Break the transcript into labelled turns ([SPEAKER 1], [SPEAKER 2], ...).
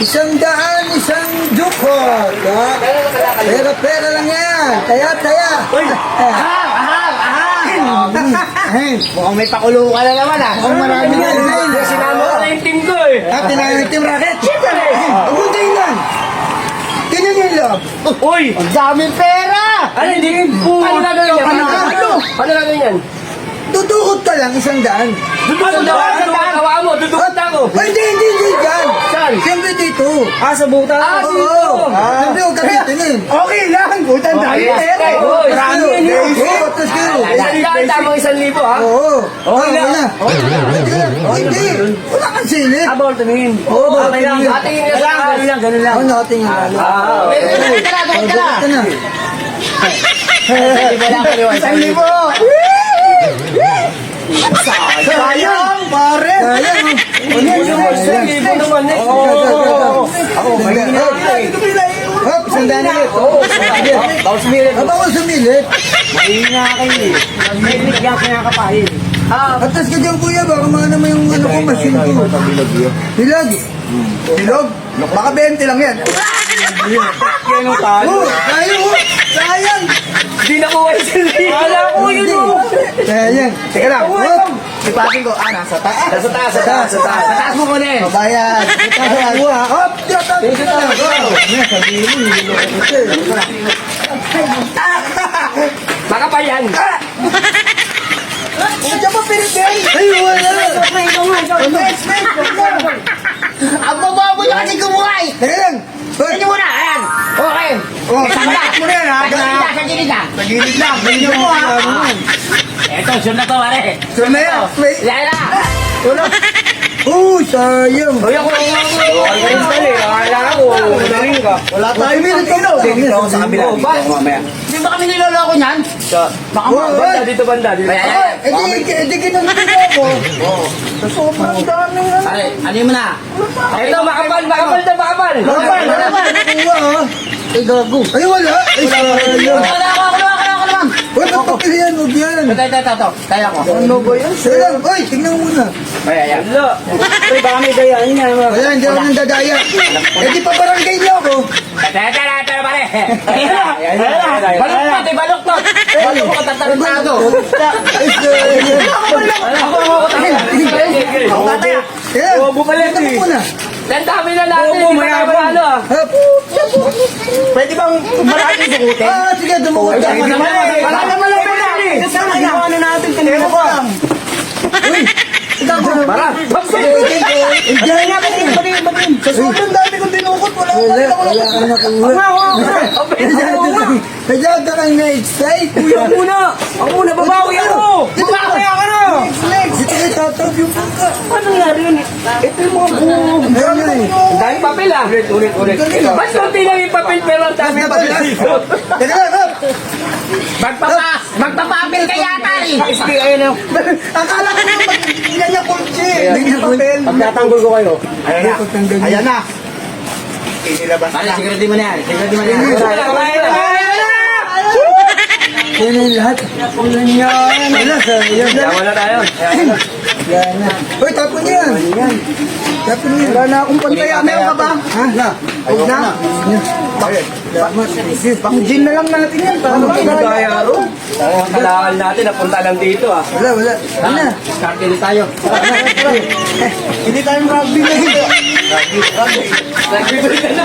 [SPEAKER 1] 100, isang dukot. Pera lang yan. Taya.
[SPEAKER 2] Uy! Ahang! Mukhang may pakulo ka na naman ah.
[SPEAKER 1] Mukhang marami yan.
[SPEAKER 2] Sinama ko na yung team ko eh.
[SPEAKER 1] Tinangan ng Team Rocket.
[SPEAKER 2] Siyempre!
[SPEAKER 1] Pumuntayin lang. Tingnan niyo yung loob.
[SPEAKER 2] Uy! Ang daming pera! Ano hindi? Ano gagawin yan? Ano gagawin yan?
[SPEAKER 1] Tutukot ka lang, 100.
[SPEAKER 2] Dudukot mo, dudukot ako.
[SPEAKER 1] Ay, hindi dyan.
[SPEAKER 2] Saan?
[SPEAKER 1] Siyempre dito.
[SPEAKER 2] Sa buta?
[SPEAKER 1] Oo. Siyempre, huwag ka titingin.
[SPEAKER 3] Okay lang, butan dahil
[SPEAKER 2] Marami yan yun.
[SPEAKER 1] Oo, tapos kayo.
[SPEAKER 2] Tamang 1,000 ha?
[SPEAKER 1] Oo.
[SPEAKER 2] Okay na.
[SPEAKER 1] Wala. Hindi. Wala kang silip.
[SPEAKER 2] Abol, tumingin.
[SPEAKER 1] Oo,
[SPEAKER 2] Okay lang. Atingin ka lang. Ganun lang.
[SPEAKER 1] Ano natin yung lalo? Ka na.
[SPEAKER 3] sayang, pare.
[SPEAKER 1] Sayang.
[SPEAKER 2] Ako, mahina
[SPEAKER 1] Hop, sandali.
[SPEAKER 2] Bawal sumilit.
[SPEAKER 1] Bawal sumilit.
[SPEAKER 2] Mahina kayo eh. Mahina kaya kinakapahin.
[SPEAKER 1] Atas ka dyan, kuya. Baka maano mo yung ano ko, machine ko. Hilag.
[SPEAKER 3] Bilog? Baka 20 lang yan.
[SPEAKER 2] Kaya tayo.
[SPEAKER 1] Oh, sayang.
[SPEAKER 2] Hindi nakuha yung silip. Wala ko yun o.
[SPEAKER 1] Sayang.
[SPEAKER 3] Teka lang.
[SPEAKER 1] Hop.
[SPEAKER 3] Ipatin ko, nasa taas.
[SPEAKER 2] Sa taas. Sa taas mo ko na eh.
[SPEAKER 3] Bayan.
[SPEAKER 1] Hop. Sabihin mo, niloloko ko siya.
[SPEAKER 2] Baka pa yan.
[SPEAKER 3] Diyan mo pinipin.
[SPEAKER 1] Ay, wala.
[SPEAKER 2] Ang bababo niya kasi kumuhay.
[SPEAKER 1] Teka lang. Hoy.
[SPEAKER 2] Tignan mo na. Ayan. Okay.
[SPEAKER 3] Oh, sakit mo na yan, ha?
[SPEAKER 2] Sa gilid na.
[SPEAKER 3] Sa gilid lang. Ganyan mo, ha?
[SPEAKER 2] Eto, sure na to, pare.
[SPEAKER 3] Sure na yan.
[SPEAKER 2] Yan na.
[SPEAKER 1] Oh, sayang.
[SPEAKER 2] Uy, ako. Akala ko. Magaling ka.
[SPEAKER 3] Wala tayo Pilipino. Dito ako sa kabila.
[SPEAKER 2] Oh, ba? Hindi ba kami niloloko niyan? Baka banda, dito banda.
[SPEAKER 1] Di kinuntin ako.
[SPEAKER 3] Sa sobrang daming ano.
[SPEAKER 2] Pare, ano mo na? Ito, makapal na.
[SPEAKER 1] Nakuha, ha? Ay, gago. Ay, wala. Ay, sayang.
[SPEAKER 2] Ako naman.
[SPEAKER 1] Uy, ba't papilihan? Huwag yan.
[SPEAKER 2] Ito. Kaya ko.
[SPEAKER 3] Ano ba yan?
[SPEAKER 1] Teka lang. Uy, tignan mo muna.
[SPEAKER 2] Ayan. Uy, baka may dayaan niya.
[SPEAKER 1] Wala, hindi ako nang dadaya. Eh, di pa barangay niyo ako.
[SPEAKER 2] Tara, pare. Baluktot. Baluktot mo katatarantado.
[SPEAKER 1] Ay, sayang.
[SPEAKER 2] Ako tataya.
[SPEAKER 1] Teka,
[SPEAKER 2] bumalik
[SPEAKER 1] tignan mo muna.
[SPEAKER 2] Ang dami na natin. Hindi pa tayo manalo ah.
[SPEAKER 1] Hop.
[SPEAKER 3] Pwede bang marami sukutin?
[SPEAKER 1] Sige, dumukot ka.
[SPEAKER 2] Wala naman lang pala eh.
[SPEAKER 3] Kasama na. Ano natin kanina ko lang.
[SPEAKER 2] Para.
[SPEAKER 1] Diyan na.
[SPEAKER 3] Sa sobrang dami kong dinukot, wala
[SPEAKER 1] Wala ka nakuha. Masyado kang na-excite.
[SPEAKER 2] Ako muna, babawi ako. Babawi ako na.
[SPEAKER 1] Dito kayo tatawag yung bangka.
[SPEAKER 2] Ano nangyari yun? Ito yung mga buong.
[SPEAKER 1] Ayun na eh.
[SPEAKER 2] Ang daming papel ah. Ulit. Ba't konti lang yung papel pero ang daming papel?
[SPEAKER 1] Teka lang, hop.
[SPEAKER 2] Magpapapel ka yata eh.
[SPEAKER 3] Akala ko naman yan yung kotse. Ganyan papel.
[SPEAKER 2] Pagtatanggol ko kayo.
[SPEAKER 3] Ayan na. Inilabas
[SPEAKER 2] Pare,
[SPEAKER 3] na.
[SPEAKER 2] sigurado mo na yan.
[SPEAKER 1] Yan ang lahat. Ulan yan. Wala, sayang.
[SPEAKER 2] Tama na tayo.
[SPEAKER 1] Yan na. Uy, tapon yan. Tapon yan.
[SPEAKER 3] Wala na akong pantaya. Meron ka ba?
[SPEAKER 1] Ha? Na.
[SPEAKER 3] Huwag na. Pang gin na lang natin yan. Para
[SPEAKER 2] Kaya ro. Kailangan natin, napunta lang dito ah.
[SPEAKER 1] Wala. Yan na.
[SPEAKER 2] Karte din tayo.
[SPEAKER 3] Hindi tayo rugby na dito.
[SPEAKER 2] Nagbibili ka na.